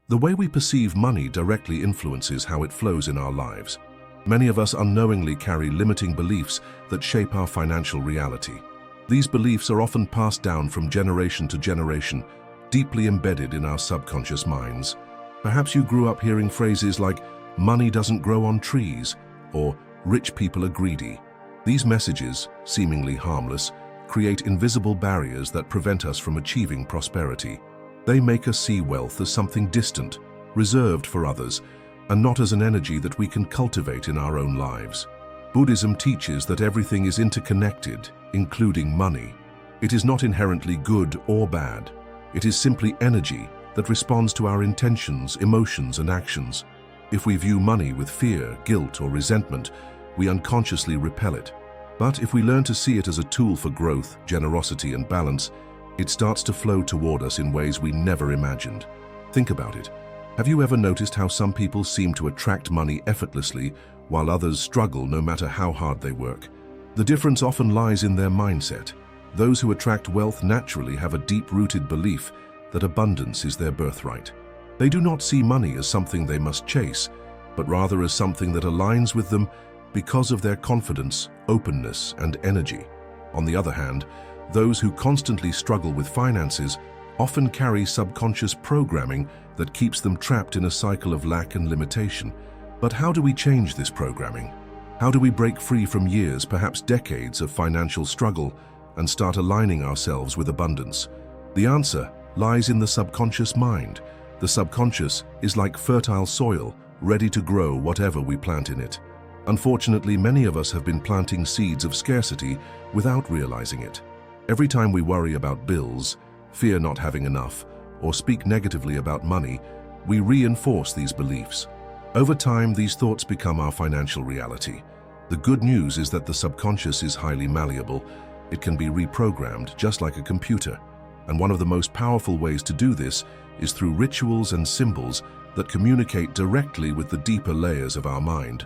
The way we perceive money directly influences how it flows in our lives. Many of us unknowingly carry limiting beliefs that shape our financial reality. These beliefs are often passed down from generation to generation, deeply embedded in our subconscious minds. Perhaps you grew up hearing phrases like, "Money doesn't grow on trees," or "Rich people are greedy." These messages, seemingly harmless, create invisible barriers that prevent us from achieving prosperity. They make us see wealth as something distant, reserved for others, and not as an energy that we can cultivate in our own lives. Buddhism teaches that everything is interconnected, including money. It is not inherently good or bad. It is simply energy that responds to our intentions, emotions, and actions. If we view money with fear, guilt, or resentment, we unconsciously repel it. But if we learn to see it as a tool for growth, generosity, and balance, it starts to flow toward us in ways we never imagined. Think about it. Have you ever noticed how some people seem to attract money effortlessly while others struggle no matter how hard they work? The difference often lies in their mindset. Those who attract wealth naturally have a deep-rooted belief that abundance is their birthright. They do not see money as something they must chase, but rather as something that aligns with them because of their confidence, openness, and energy. On the other hand, those who constantly struggle with finances often carry subconscious programming that keeps them trapped in a cycle of lack and limitation. But how do we change this programming? How do we break free from years, perhaps decades, of financial struggle and start aligning ourselves with abundance? The answer lies in the subconscious mind. The subconscious is like fertile soil, ready to grow whatever we plant in it. Unfortunately, many of us have been planting seeds of scarcity without realizing it. Every time we worry about bills, fear not having enough, or speak negatively about money, we reinforce these beliefs. Over time, these thoughts become our financial reality. The good news is that the subconscious is highly malleable. It can be reprogrammed just like a computer. And one of the most powerful ways to do this is through rituals and symbols that communicate directly with the deeper layers of our mind.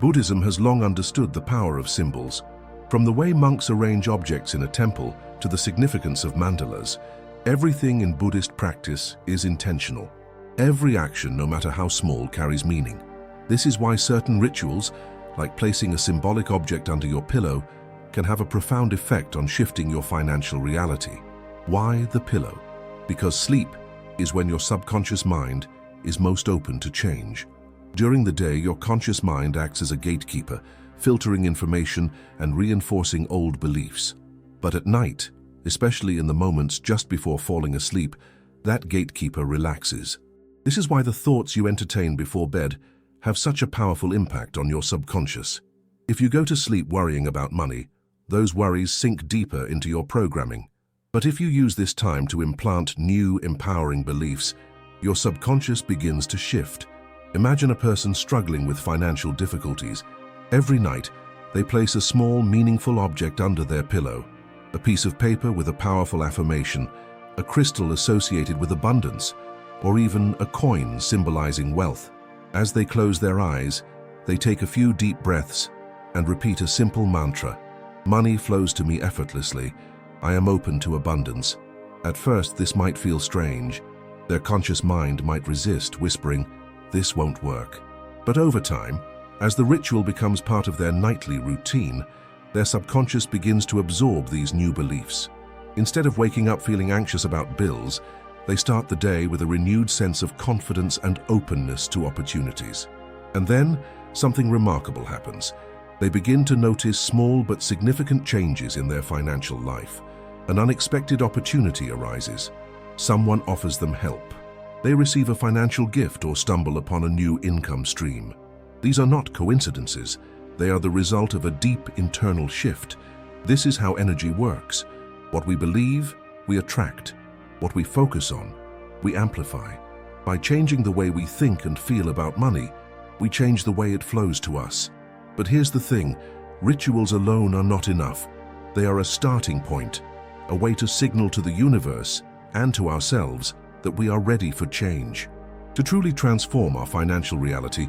Buddhism has long understood the power of symbols. From the way monks arrange objects in a temple to the significance of mandalas, everything in Buddhist practice is intentional. Every action, no matter how small, carries meaning. This is why certain rituals, like placing a symbolic object under your pillow, can have a profound effect on shifting your financial reality. Why the pillow? Because sleep is when your subconscious mind is most open to change. During the day, your conscious mind acts as a gatekeeper, filtering information and reinforcing old beliefs. But at night, especially in the moments just before falling asleep, that gatekeeper relaxes. This is why the thoughts you entertain before bed have such a powerful impact on your subconscious. If you go to sleep worrying about money, those worries sink deeper into your programming. But if you use this time to implant new, empowering beliefs, your subconscious begins to shift. Imagine a person struggling with financial difficulties. Every night, they place a small, meaningful object under their pillow, a piece of paper with a powerful affirmation, a crystal associated with abundance, or even a coin symbolizing wealth. As they close their eyes, they take a few deep breaths and repeat a simple mantra. Money flows to me effortlessly. I am open to abundance. At first, this might feel strange. Their conscious mind might resist, whispering, "This won't work." But over time, as the ritual becomes part of their nightly routine, their subconscious begins to absorb these new beliefs. Instead of waking up feeling anxious about bills, they start the day with a renewed sense of confidence and openness to opportunities. And then, something remarkable happens. They begin to notice small but significant changes in their financial life. An unexpected opportunity arises. Someone offers them help. They receive a financial gift or stumble upon a new income stream. These are not coincidences. They are the result of a deep internal shift. This is how energy works. What we believe, we attract. What we focus on, we amplify. By changing the way we think and feel about money, we change the way it flows to us. But here's the thing, rituals alone are not enough. They are a starting point, a way to signal to the universe and to ourselves that we are ready for change. To truly transform our financial reality,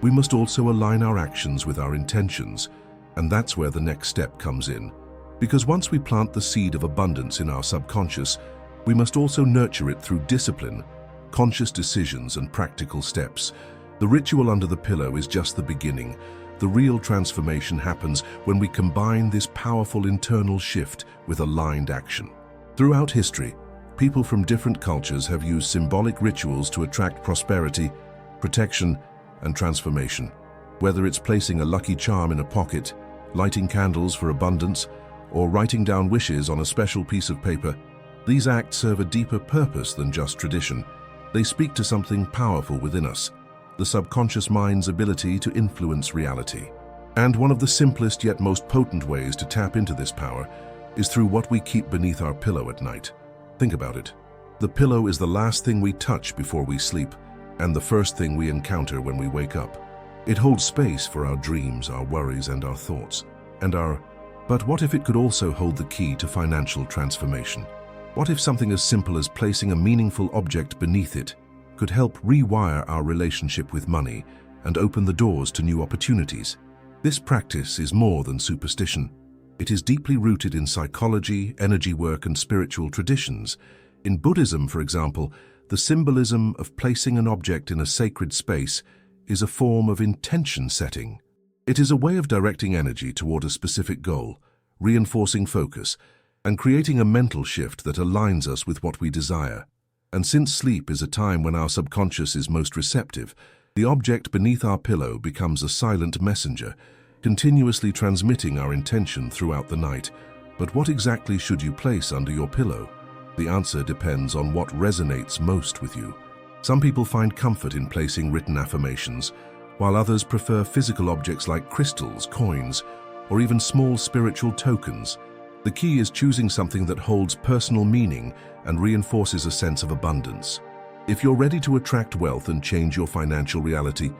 we must also align our actions with our intentions, and that's where the next step comes in. Because once we plant the seed of abundance in our subconscious, we must also nurture it through discipline, conscious decisions and practical steps. The ritual under the pillow is just the beginning. The real transformation happens when we combine this powerful internal shift with aligned action. Throughout history, people from different cultures have used symbolic rituals to attract prosperity, protection, and transformation. Whether it's placing a lucky charm in a pocket, lighting candles for abundance, or writing down wishes on a special piece of paper, these acts serve a deeper purpose than just tradition. They speak to something powerful within us, the subconscious mind's ability to influence reality. And one of the simplest yet most potent ways to tap into this power is through what we keep beneath our pillow at night. Think about it. The pillow is the last thing we touch before we sleep, and the first thing we encounter when we wake up. It holds space for our dreams, our worries, and our thoughts. But what if it could also hold the key to financial transformation? What if something as simple as placing a meaningful object beneath it could help rewire our relationship with money and open the doors to new opportunities? This practice is more than superstition. It is deeply rooted in psychology, energy work, and spiritual traditions. In Buddhism, for example, the symbolism of placing an object in a sacred space is a form of intention setting. It is a way of directing energy toward a specific goal, reinforcing focus, and creating a mental shift that aligns us with what we desire. And since sleep is a time when our subconscious is most receptive, the object beneath our pillow becomes a silent messenger, continuously transmitting our intention throughout the night. But what exactly should you place under your pillow? The answer depends on what resonates most with you. Some people find comfort in placing written affirmations, while others prefer physical objects like crystals, coins, or even small spiritual tokens. The key is choosing something that holds personal meaning and reinforces a sense of abundance. If you're ready to attract wealth and change your financial reality,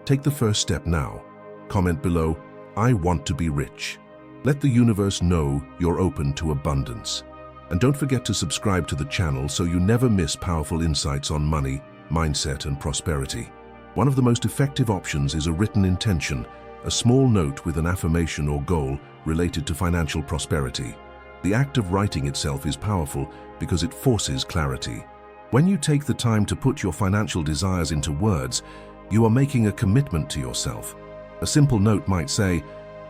take the first step now. Comment below, "I want to be rich." Let the universe know you're open to abundance. And don't forget to subscribe to the channel so you never miss powerful insights on money, mindset, and prosperity. One of the most effective options is a written intention, a small note with an affirmation or goal related to financial prosperity. The act of writing itself is powerful because it forces clarity. When you take the time to put your financial desires into words, you are making a commitment to yourself. A simple note might say,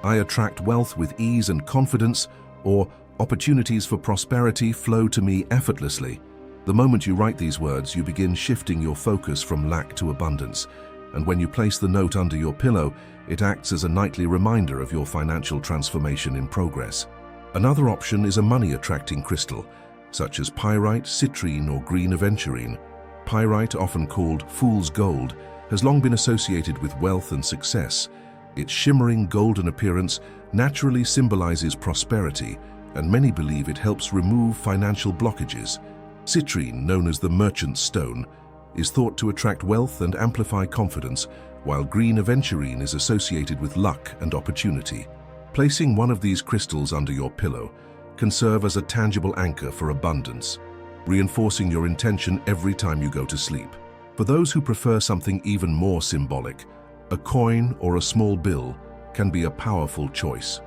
"I attract wealth with ease and confidence," or "Opportunities for prosperity flow to me effortlessly." The moment you write these words, you begin shifting your focus from lack to abundance. And when you place the note under your pillow, it acts as a nightly reminder of your financial transformation in progress. Another option is a money-attracting crystal, such as pyrite, citrine, or green aventurine. Pyrite, often called fool's gold, has long been associated with wealth and success. Its shimmering golden appearance naturally symbolizes prosperity, and many believe it helps remove financial blockages. Citrine, known as the merchant's stone, is thought to attract wealth and amplify confidence, while green aventurine is associated with luck and opportunity. Placing one of these crystals under your pillow can serve as a tangible anchor for abundance, reinforcing your intention every time you go to sleep. For those who prefer something even more symbolic, a coin or a small bill can be a powerful choice.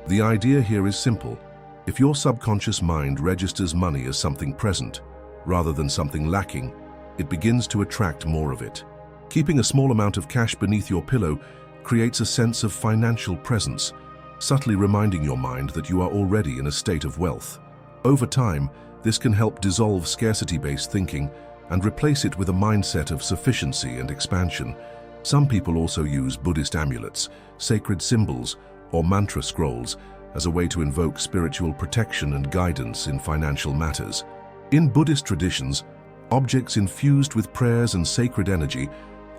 The idea here is simple. If your subconscious mind registers money as something present, rather than something lacking, it begins to attract more of it. Keeping a small amount of cash beneath your pillow creates a sense of financial presence, subtly reminding your mind that you are already in a state of wealth. Over time, this can help dissolve scarcity-based thinking and replace it with a mindset of sufficiency and expansion. Some people also use Buddhist amulets, sacred symbols, or mantra scrolls as a way to invoke spiritual protection and guidance in financial matters. In Buddhist traditions, objects infused with prayers and sacred energy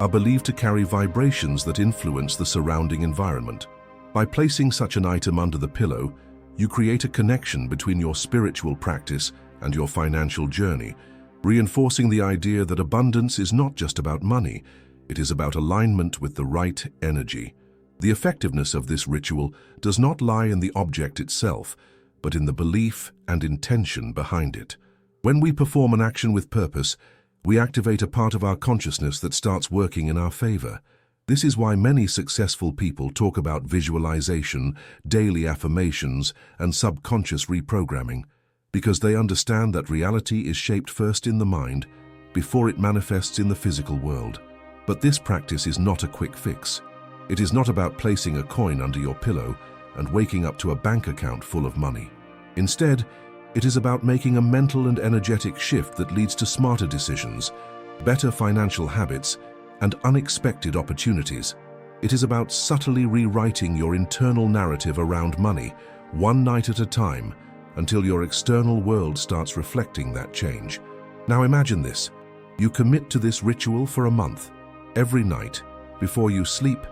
are believed to carry vibrations that influence the surrounding environment. By placing such an item under the pillow, you create a connection between your spiritual practice and your financial journey, reinforcing the idea that abundance is not just about money, it is about alignment with the right energy. The effectiveness of this ritual does not lie in the object itself, but in the belief and intention behind it. When we perform an action with purpose, we activate a part of our consciousness that starts working in our favor. This is why many successful people talk about visualization, daily affirmations, and subconscious reprogramming, because they understand that reality is shaped first in the mind before it manifests in the physical world. But this practice is not a quick fix. It is not about placing a coin under your pillow and waking up to a bank account full of money. Instead, it is about making a mental and energetic shift that leads to smarter decisions, better financial habits, and unexpected opportunities. It is about subtly rewriting your internal narrative around money, one night at a time, until your external world starts reflecting that change. Now imagine this. You commit to this ritual for a month. Every night, before you sleep,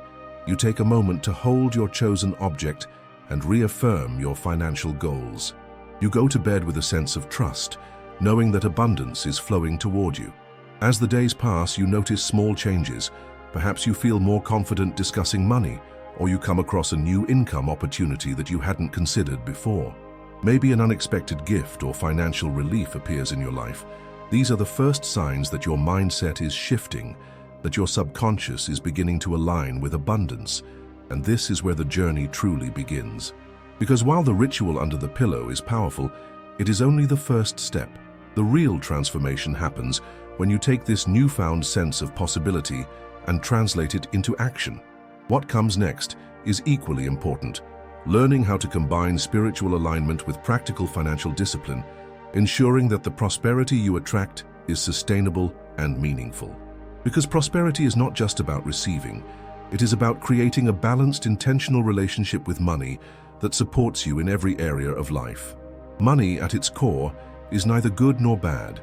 you take a moment to hold your chosen object and reaffirm your financial goals. You go to bed with a sense of trust, knowing that abundance is flowing toward you. As the days pass, you notice small changes. Perhaps you feel more confident discussing money, or you come across a new income opportunity that you hadn't considered before. Maybe an unexpected gift or financial relief appears in your life. These are the first signs that your mindset is shifting, that your subconscious is beginning to align with abundance, and this is where the journey truly begins. Because while the ritual under the pillow is powerful, it is only the first step. The real transformation happens when you take this newfound sense of possibility and translate it into action. What comes next is equally important. Learning how to combine spiritual alignment with practical financial discipline, ensuring that the prosperity you attract is sustainable and meaningful. Because prosperity is not just about receiving, it is about creating a balanced, intentional relationship with money that supports you in every area of life. Money, at its core, is neither good nor bad.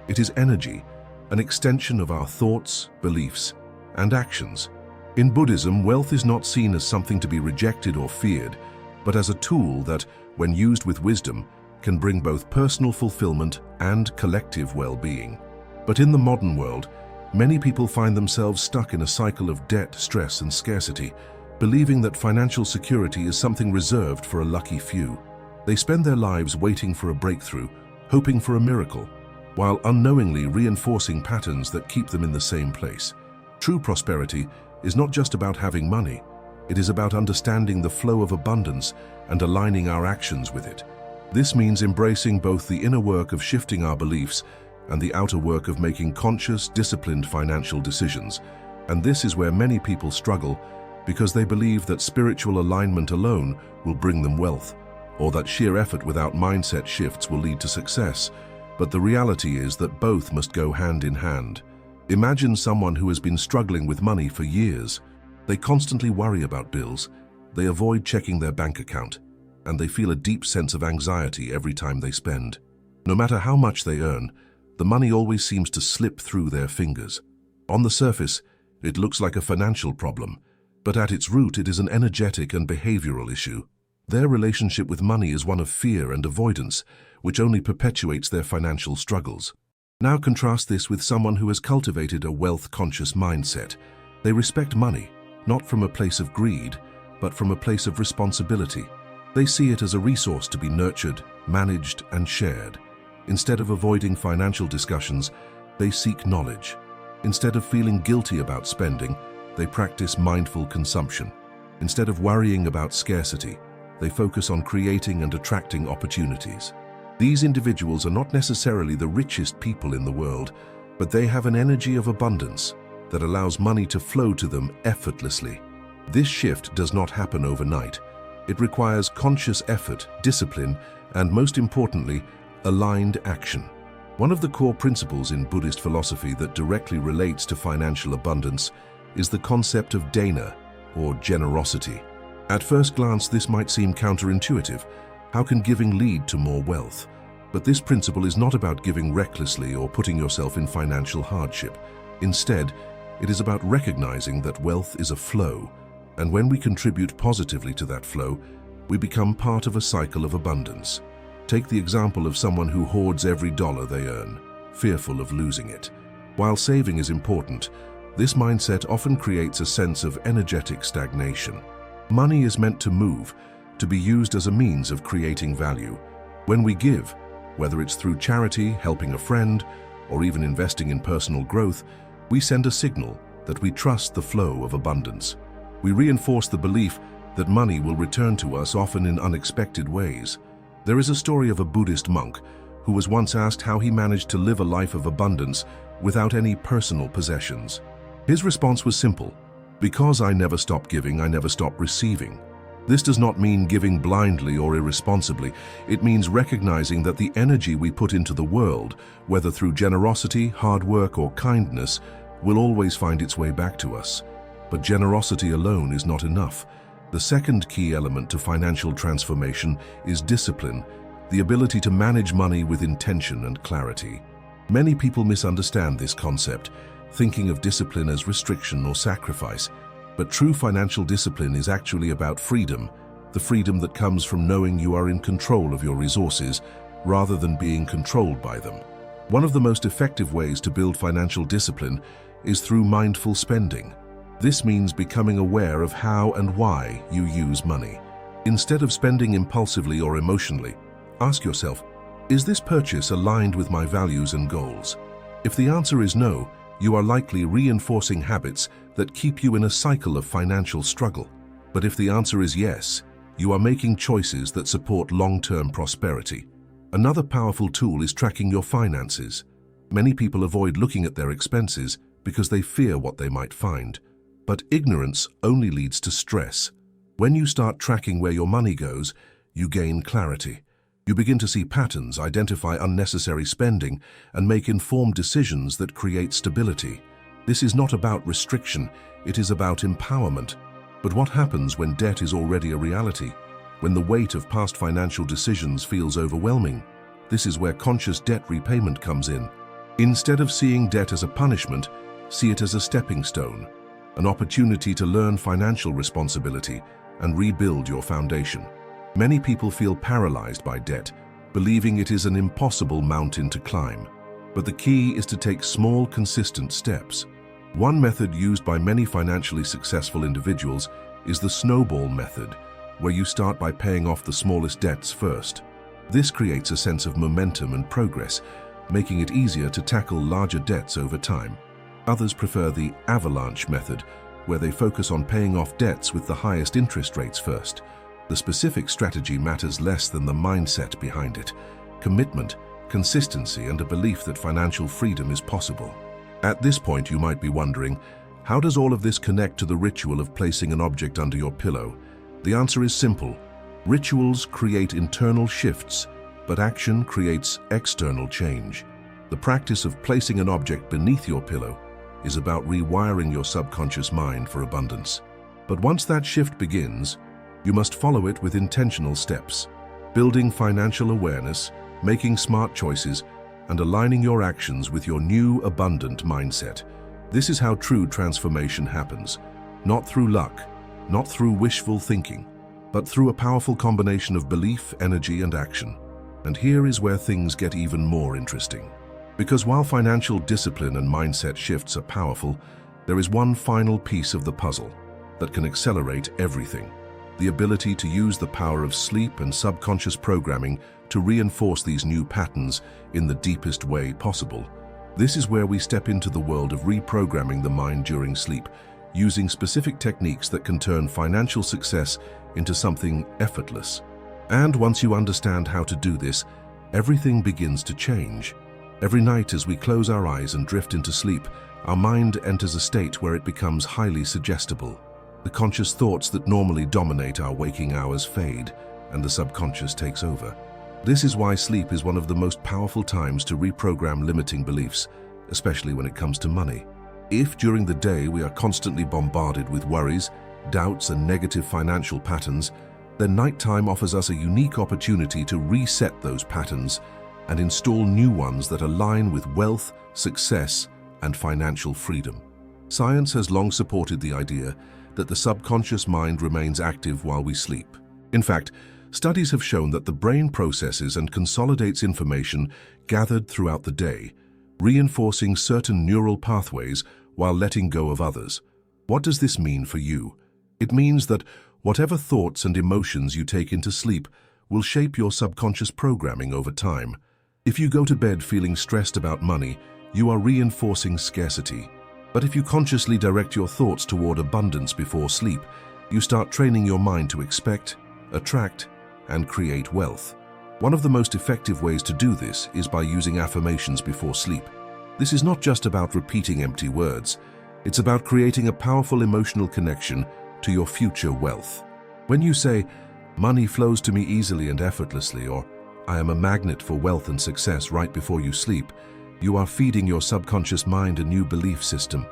It is energy, an extension of our thoughts, beliefs, and actions. In Buddhism, wealth is not seen as something to be rejected or feared, but as a tool that, when used with wisdom, can bring both personal fulfillment and collective well-being. But in the modern world, many people find themselves stuck in a cycle of debt, stress, and scarcity, believing that financial security is something reserved for a lucky few. They spend their lives waiting for a breakthrough, hoping for a miracle, while unknowingly reinforcing patterns that keep them in the same place. True prosperity is not just about having money. It is about understanding the flow of abundance and aligning our actions with it. This means embracing both the inner work of shifting our beliefs and the outer work of making conscious, disciplined financial decisions. And this is where many people struggle because they believe that spiritual alignment alone will bring them wealth, or that sheer effort without mindset shifts will lead to success. But the reality is that both must go hand in hand. Imagine someone who has been struggling with money for years. They constantly worry about bills, they avoid checking their bank account, and they feel a deep sense of anxiety every time they spend. No matter how much they earn, the money always seems to slip through their fingers. On the surface, it looks like a financial problem, but at its root it is an energetic and behavioral issue. Their relationship with money is one of fear and avoidance, which only perpetuates their financial struggles. Now contrast this with someone who has cultivated a wealth-conscious mindset. They respect money, not from a place of greed, but from a place of responsibility. They see it as a resource to be nurtured, managed, and shared. Instead of avoiding financial discussions, they seek knowledge. Instead of feeling guilty about spending, they practice mindful consumption. Instead of worrying about scarcity, they focus on creating and attracting opportunities. These individuals are not necessarily the richest people in the world, but they have an energy of abundance that allows money to flow to them effortlessly. This shift does not happen overnight. It requires conscious effort, discipline, and most importantly, aligned action. One of the core principles in Buddhist philosophy that directly relates to financial abundance is the concept of dana, or generosity. At first glance, this might seem counterintuitive. How can giving lead to more wealth? But this principle is not about giving recklessly or putting yourself in financial hardship. Instead, it is about recognizing that wealth is a flow, and when we contribute positively to that flow, we become part of a cycle of abundance. Take the example of someone who hoards every dollar they earn, fearful of losing it. While saving is important, this mindset often creates a sense of energetic stagnation. Money is meant to move, to be used as a means of creating value. When we give, whether it's through charity, helping a friend, or even investing in personal growth, we send a signal that we trust the flow of abundance. We reinforce the belief that money will return to us, often in unexpected ways. There is a story of a Buddhist monk who who was once asked how he managed to live a life of abundance without any personal possessions. His response was simple: "Because I never stop giving, I never stop receiving." This does not mean giving blindly or irresponsibly. It means recognizing that the energy we put into the world, whether through generosity, hard work, or kindness, will always find its way back to us. But generosity alone is not enough. The second key element to financial transformation is discipline, the ability to manage money with intention and clarity. Many people misunderstand this concept, thinking of discipline as restriction or sacrifice. But true financial discipline is actually about freedom, the freedom that comes from knowing you are in control of your resources rather than being controlled by them. One of the most effective ways to build financial discipline is through mindful spending. This means becoming aware of how and why you use money. Instead of spending impulsively or emotionally, ask yourself, is this purchase aligned with my values and goals? If the answer is no, you are likely reinforcing habits that keep you in a cycle of financial struggle. But if the answer is yes, you are making choices that support long-term prosperity. Another powerful tool is tracking your finances. Many people avoid looking at their expenses because they fear what they might find. But ignorance only leads to stress. When you start tracking where your money goes, you gain clarity. You begin to see patterns, identify unnecessary spending, and make informed decisions that create stability. This is not about restriction, it is about empowerment. But what happens when debt is already a reality? When the weight of past financial decisions feels overwhelming? This is where conscious debt repayment comes in. Instead of seeing debt as a punishment, see it as a stepping stone, an opportunity to learn financial responsibility and rebuild your foundation. Many people feel paralyzed by debt, believing it is an impossible mountain to climb. But the key is to take small, consistent steps. One method used by many financially successful individuals is the snowball method, where you start by paying off the smallest debts first. This creates a sense of momentum and progress, making it easier to tackle larger debts over time. Others prefer the avalanche method, where they focus on paying off debts with the highest interest rates first. The specific strategy matters less than the mindset behind it: commitment, consistency, and a belief that financial freedom is possible. At this point, you might be wondering, how does all of this connect to the ritual of placing an object under your pillow? The answer is simple. Rituals create internal shifts, but action creates external change. The practice of placing an object beneath your pillow is about rewiring your subconscious mind for abundance. But once that shift begins, you must follow it with intentional steps, building financial awareness, making smart choices, and aligning your actions with your new abundant mindset. This is how true transformation happens, not through luck, not through wishful thinking, but through a powerful combination of belief, energy, and action. And here is where things get even more interesting. Because while financial discipline and mindset shifts are powerful, there is one final piece of the puzzle that can accelerate everything: the ability to use the power of sleep and subconscious programming to reinforce these new patterns in the deepest way possible. This is where we step into the world of reprogramming the mind during sleep, using specific techniques that can turn financial success into something effortless. And once you understand how to do this, everything begins to change. Every night as we close our eyes and drift into sleep, our mind enters a state where it becomes highly suggestible. The conscious thoughts that normally dominate our waking hours fade, and the subconscious takes over. This is why sleep is one of the most powerful times to reprogram limiting beliefs, especially when it comes to money. If during the day we are constantly bombarded with worries, doubts, and negative financial patterns, then nighttime offers us a unique opportunity to reset those patterns and install new ones that align with wealth, success, and financial freedom. Science has long supported the idea that the subconscious mind remains active while we sleep. In fact, studies have shown that the brain processes and consolidates information gathered throughout the day, reinforcing certain neural pathways while letting go of others. What does this mean for you? It means that whatever thoughts and emotions you take into sleep will shape your subconscious programming over time. If you go to bed feeling stressed about money, you are reinforcing scarcity. But if you consciously direct your thoughts toward abundance before sleep, you start training your mind to expect, attract, and create wealth. One of the most effective ways to do this is by using affirmations before sleep. This is not just about repeating empty words. It's about creating a powerful emotional connection to your future wealth. When you say, "Money flows to me easily and effortlessly," or "I am a magnet for wealth and success," right before you sleep, you are feeding your subconscious mind a new belief system.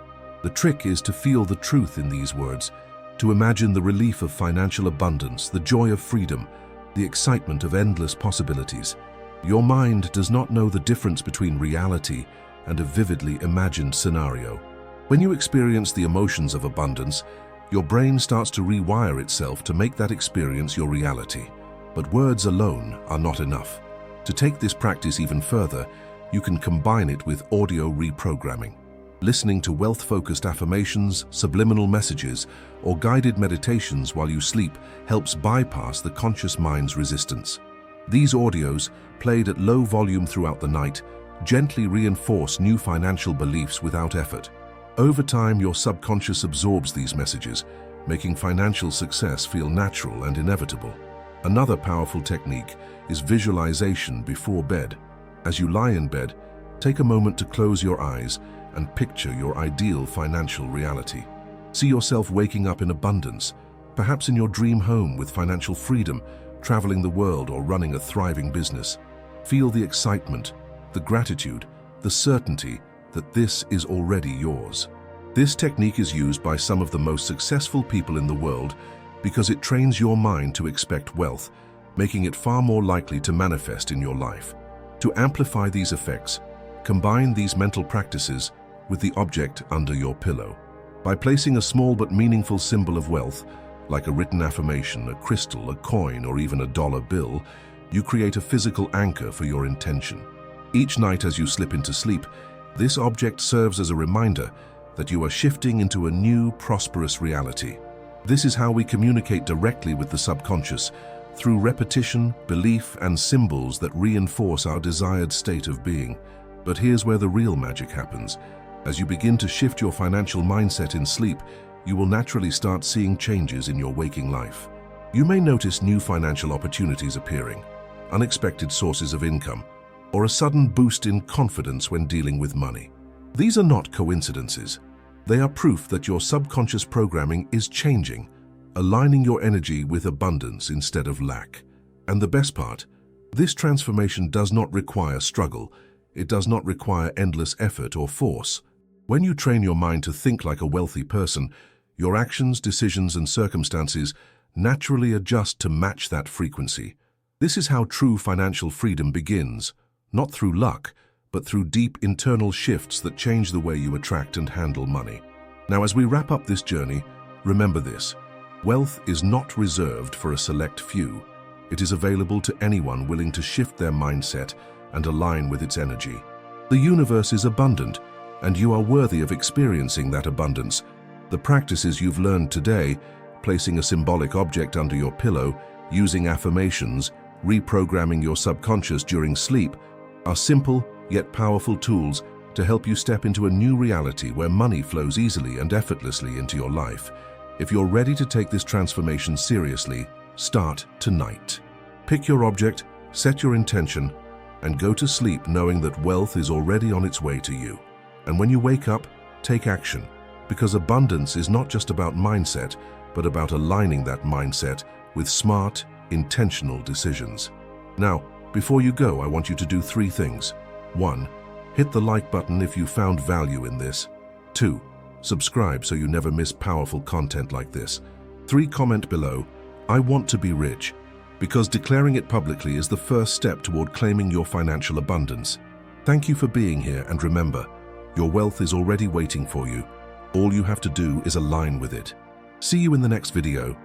The trick is to feel the truth in these words, to imagine the relief of financial abundance, the joy of freedom, the excitement of endless possibilities. Your mind does not know the difference between reality and a vividly imagined scenario. When you experience the emotions of abundance, your brain starts to rewire itself to make that experience your reality. But words alone are not enough. To take this practice even further, you can combine it with audio reprogramming. Listening to wealth-focused affirmations, subliminal messages, or guided meditations while you sleep helps bypass the conscious mind's resistance. These audios, played at low volume throughout the night, gently reinforce new financial beliefs without effort. Over time, your subconscious absorbs these messages, making financial success feel natural and inevitable. Another powerful technique is visualization before bed. As you lie in bed, take a moment to close your eyes and picture your ideal financial reality. See yourself waking up in abundance, perhaps in your dream home with financial freedom, traveling the world or running a thriving business. Feel the excitement, the gratitude, the certainty that this is already yours. This technique is used by some of the most successful people in the world because it trains your mind to expect wealth, making it far more likely to manifest in your life. To amplify these effects, combine these mental practices with the object under your pillow. By placing a small but meaningful symbol of wealth, like a written affirmation, a crystal, a coin, or even a dollar bill, you create a physical anchor for your intention. Each night as you slip into sleep, this object serves as a reminder that you are shifting into a new, prosperous reality. This is how we communicate directly with the subconscious, through repetition, belief, and symbols that reinforce our desired state of being. But here's where the real magic happens. As you begin to shift your financial mindset in sleep, you will naturally start seeing changes in your waking life. You may notice new financial opportunities appearing, unexpected sources of income, or a sudden boost in confidence when dealing with money. These are not coincidences. They are proof that your subconscious programming is changing, aligning your energy with abundance instead of lack. And the best part, this transformation does not require struggle. It does not require endless effort or force. When you train your mind to think like a wealthy person, your actions, decisions, and circumstances naturally adjust to match that frequency. This is how true financial freedom begins, not through luck, but through deep internal shifts that change the way you attract and handle money. Now, as we wrap up this journey, remember this: wealth is not reserved for a select few. It is available to anyone willing to shift their mindset and align with its energy. The universe is abundant, and you are worthy of experiencing that abundance. The practices you've learned today, placing a symbolic object under your pillow, using affirmations, reprogramming your subconscious during sleep, are simple yet powerful tools to help you step into a new reality where money flows easily and effortlessly into your life. If you're ready to take this transformation seriously, start tonight. Pick your object, set your intention, and go to sleep knowing that wealth is already on its way to you. And when you wake up, take action, because abundance is not just about mindset, but about aligning that mindset with smart, intentional decisions. Now, before you go, I want you to do 3 things. 1. Hit the like button if you found value in this. 2. Subscribe so you never miss powerful content like this. 3. Comment below, "I want to be rich," because declaring it publicly is the first step toward claiming your financial abundance. Thank you for being here, and remember, your wealth is already waiting for you. All you have to do is align with it. See you in the next video.